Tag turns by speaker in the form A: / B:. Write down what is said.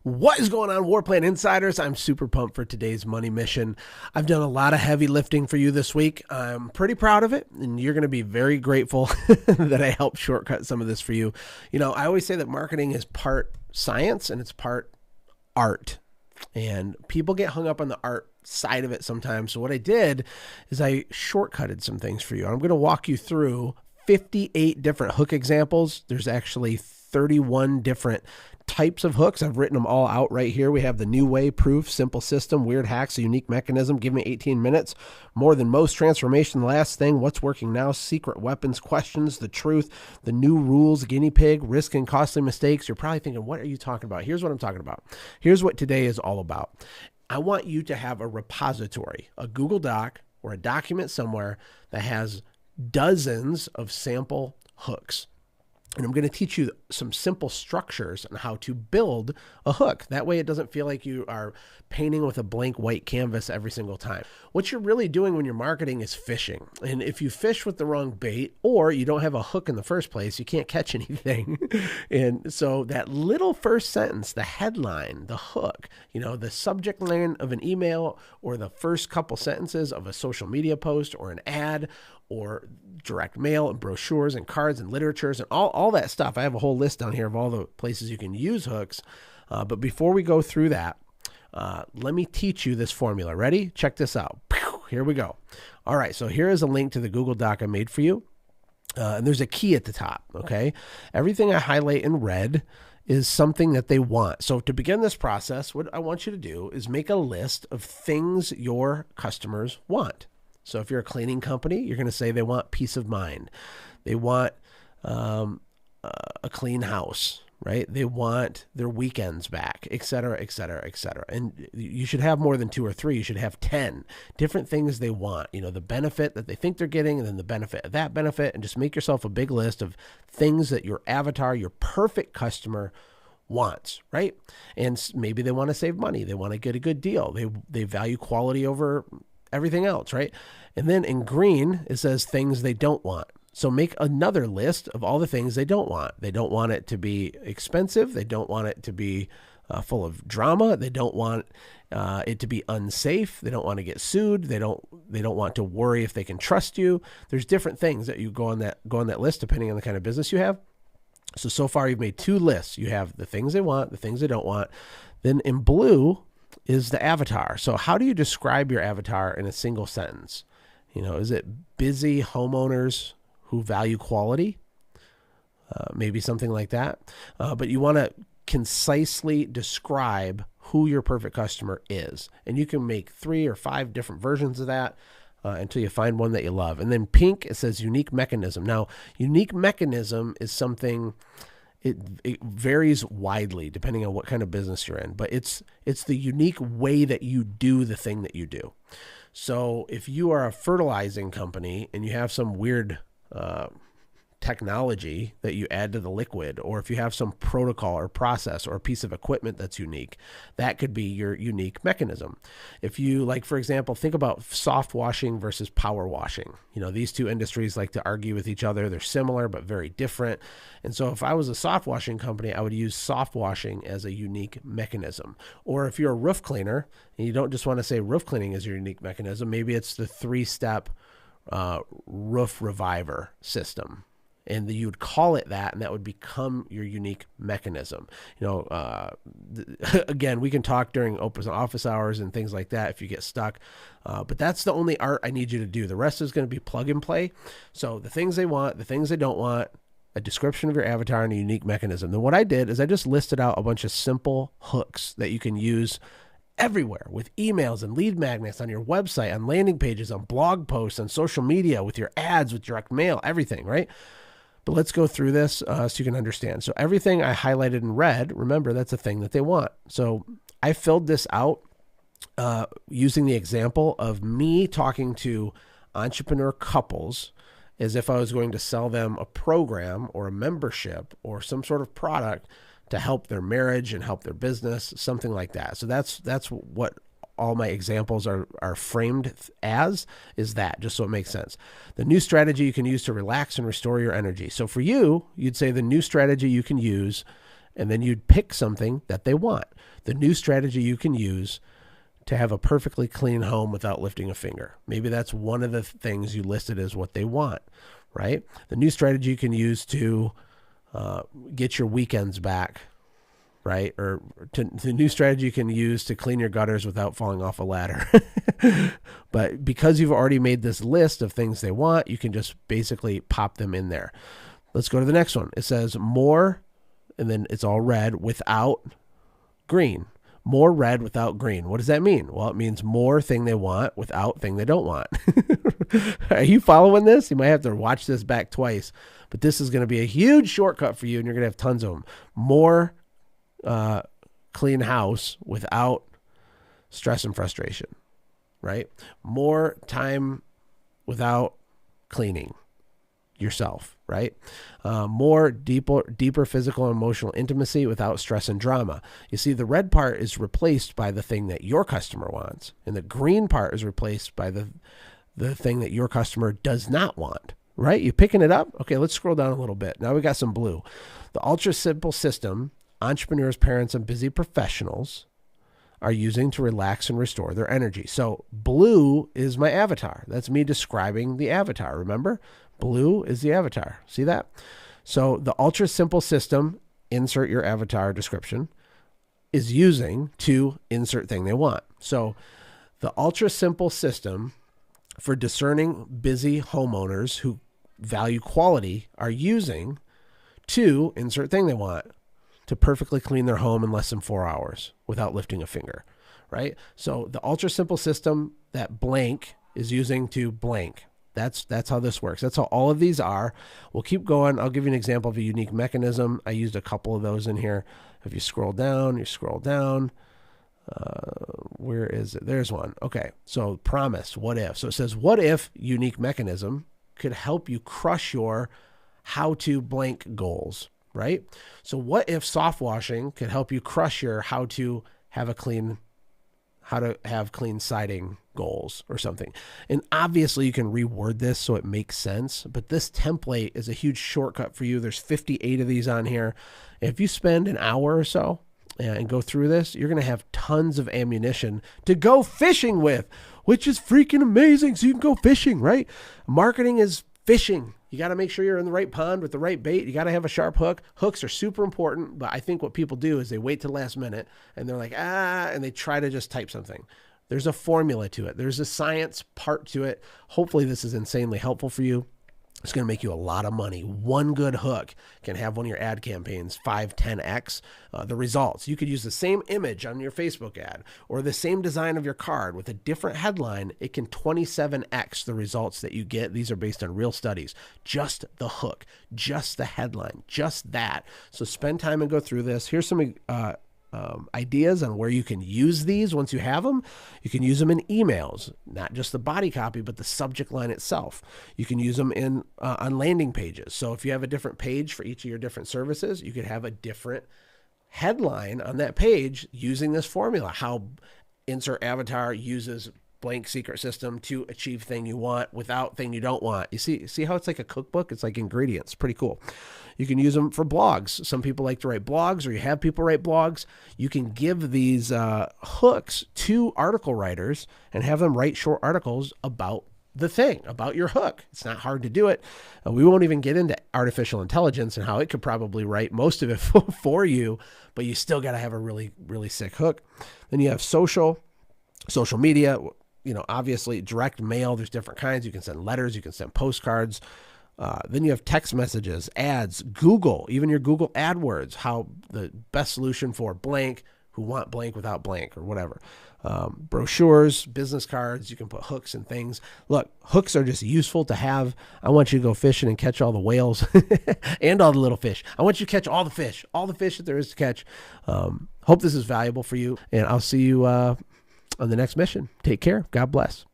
A: What is going on, Warplan Insiders? I'm super pumped for today's money mission. I've done a lot of heavy lifting for you this week. I'm pretty proud of it, and you're going to be very grateful that I helped shortcut some of this for you. You know, I always say that marketing is part science and it's part art, and people get hung up on the art side of it sometimes. So what I did is I shortcutted some things for you. I'm going to walk you through 58 different hook examples. There's actually 31 different types of hooks. I've written them all out right here. We have the new way, proof, simple system, weird hacks, a unique mechanism, give me 18 minutes, more than most, transformation, the last thing, what's working now, secret weapons, questions, the truth, the new rules, guinea pig, risk and costly mistakes. You're probably thinking, what are you talking about? Here's what I'm talking about. Here's what today is all about. I want you to have a repository, a Google Doc or a document somewhere that has dozens of sample hooks. And I'm going to teach you some simple structures on how to build a hook. That way it doesn't feel like you are painting with a blank white canvas every single time. What you're really doing when you're marketing is fishing. And if you fish with the wrong bait or you don't have a hook in the first place, you can't catch anything. And so that little first sentence, the headline, the hook, you know, the subject line of an email or the first couple sentences of a social media post or an ad or direct mail and brochures and cards and literatures and all that stuff. I have a whole list down here of all the places you can use hooks. But before we go through that, let me teach you this formula. Ready? Check this out. Here we go. All right. So here is a link to the Google Doc I made for you. And there's a key at the top. Okay. Everything I highlight in red is something that they want. So to begin this process, what I want you to do is make a list of things your customers want. So if you're a cleaning company, you're going to say they want peace of mind. They want a clean house, right? They want their weekends back, et cetera, et cetera, et cetera. And you should have more than 2 or 3. You should have 10 different things they want. You know, the benefit that they think they're getting and then the benefit of that benefit. And just make yourself a big list of things that your avatar, your perfect customer wants, right? And maybe they want to save money. They want to get a good deal. They value quality over everything else, right? And then in green, it says things they don't want. So make another list of all the things they don't want. They don't want it to be expensive. They don't want it to be full of drama. They don't want it to be unsafe. They don't want to get sued. They don't want to worry if they can trust you. There's different things that you go on that list depending on the kind of business you have. So far you've made 2 lists. You have the things they want, the things they don't want. Then in blue is the avatar. So how do you describe your avatar in a single sentence? You know, is it busy homeowners who value quality? Maybe something like that. But you want to concisely describe who your perfect customer is. And you can make 3 or 5 different versions of that until you find one that you love. And then pink, it says unique mechanism. Now, unique mechanism is something... It varies widely depending on what kind of business you're in, but it's the unique way that you do the thing that you do. So if you are a fertilizing company and you have some weird technology that you add to the liquid, or if you have some protocol or process or a piece of equipment that's unique, that could be your unique mechanism. If you, like, for example, think about soft washing versus power washing. You know, these two industries like to argue with each other. They're similar, but very different. And so if I was a soft washing company, I would use soft washing as a unique mechanism. Or if you're a roof cleaner and you don't just want to say roof cleaning is your unique mechanism, maybe it's the 3-step roof reviver system. And you would call it that, and that would become your unique mechanism. You know, again, we can talk during open office hours and things like that if you get stuck. But that's the only art I need you to do. The rest is going to be plug and play. So the things they want, the things they don't want, a description of your avatar, and a unique mechanism. Then what I did is I just listed out a bunch of simple hooks that you can use everywhere with emails and lead magnets on your website, on landing pages, on blog posts, on social media, with your ads, with direct mail, everything, right? But let's go through this so you can understand. So everything I highlighted in red, remember, that's a thing that they want. So I filled this out using the example of me talking to entrepreneur couples as if I was going to sell them a program or a membership or some sort of product to help their marriage and help their business, something like that. So that's what all my examples are framed as, is that, just so it makes sense. The new strategy you can use to relax and restore your energy. So for you, you'd say the new strategy you can use And then you'd pick something that they want. The new strategy you can use to have a perfectly clean home without lifting a finger. Maybe that's one of the things you listed as what they want, right? The new strategy you can use to get your weekends back, right? Or the new strategy you can use to clean your gutters without falling off a ladder. But because you've already made this list of things they want, you can just basically pop them in there. Let's go to the next one. It says more, and then it's all red without green. More red without green. What does that mean? Well, it means more thing they want without thing they don't want. Are you following this? You might have to watch this back twice, but this is going to be a huge shortcut for you, and you're going to have tons of them. More clean house without stress and frustration, right? More time without cleaning yourself, right? More deeper physical and emotional intimacy without stress and drama. You see, the red part is replaced by the thing that your customer wants, and the green part is replaced by the thing that your customer does not want, right? You picking it up? Okay, let's scroll down a little bit. Now we got some blue. The ultra simple system entrepreneurs, parents, and busy professionals are using to relax and restore their energy. So blue is my avatar. That's me describing the avatar. Remember? Blue is the avatar. See that? So the ultra simple system, insert your avatar description, is using to insert thing they want. So the ultra simple system for discerning busy homeowners who value quality are using to insert thing they want to perfectly clean their home in less than 4 hours without lifting a finger, right? So the ultra simple system that blank is using to blank. That's how this works. That's how all of these are. We'll keep going. I'll give you an example of a unique mechanism. I used a couple of those in here. If you scroll down, where is it? There's one. Okay. So promise, what if? So it says, what if unique mechanism could help you crush your how to blank goals, right? So what if soft washing could help you crush your how to have clean siding goals or something? And obviously you can reword this so it makes sense, but this template is a huge shortcut for you. There's 58 of these on here. If you spend an hour or so and go through this, you're going to have tons of ammunition to go fishing with, which is freaking amazing. So you can go fishing, right? Marketing is fishing. You got to make sure you're in the right pond with the right bait. You got to have a sharp hook. Hooks are super important, but I think what people do is they wait till the last minute and they're like, and they try to just type something. There's a formula to it. There's a science part to it. Hopefully this is insanely helpful for you. It's going to make you a lot of money. One good hook can have one of your ad campaigns 5, 10x the results. You could use the same image on your Facebook ad or the same design of your card with a different headline. It can 27x the results that you get. These are based on real studies. Just the hook, just the headline, just that. So spend time and go through this. Here's some ideas on where you can use these once you have them. You can use them in emails, not just the body copy, but the subject line itself. You can use them on landing pages. So if you have a different page for each of your different services, you could have a different headline on that page using this formula. How insert avatar uses blank secret system to achieve thing you want without thing you don't want. You see how it's like a cookbook? It's like ingredients. Pretty cool. You can use them for blogs. Some people like to write blogs, or you have people write blogs. You can give these hooks to article writers and have them write short articles about the thing, about your hook. It's not hard to do it. We won't even get into artificial intelligence and how it could probably write most of it for you, but you still got to have a really, really sick hook. Then you have social media. Obviously direct mail, there's different kinds. You can send letters, you can send postcards. Then you have text messages, ads, Google, even your Google AdWords, how the best solution for blank, who want blank without blank or whatever. Brochures, business cards, you can put hooks and things. Look, hooks are just useful to have. I want you to go fishing and catch all the whales and all the little fish. I want you to catch all the fish that there is to catch. Hope this is valuable for you, and I'll see you on the next mission. Take care. God bless.